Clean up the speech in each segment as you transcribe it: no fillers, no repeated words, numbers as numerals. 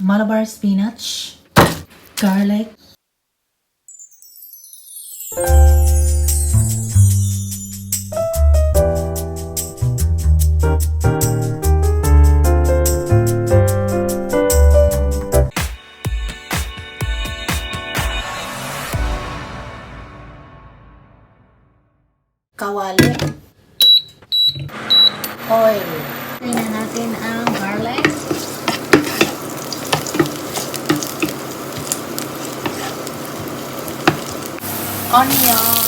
Malabar spinach, garlic, kawali, oil. Tingnan natin ang garlic. Onion.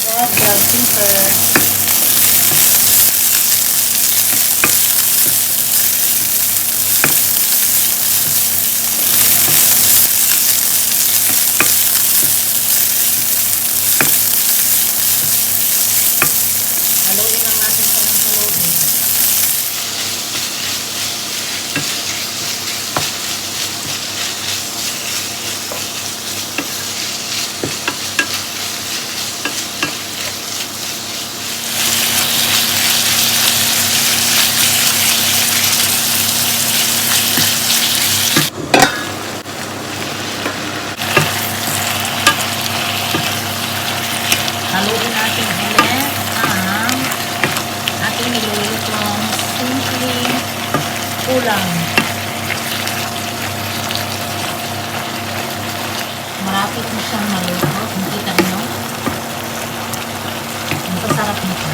Red bell pepper. Haluin lang natin ito ng haluin. Haluin natin ulit ang ating nilulutong simpleng ulam. Malapit na siyang maluto. Nakita nyo? Ang pasarap nito.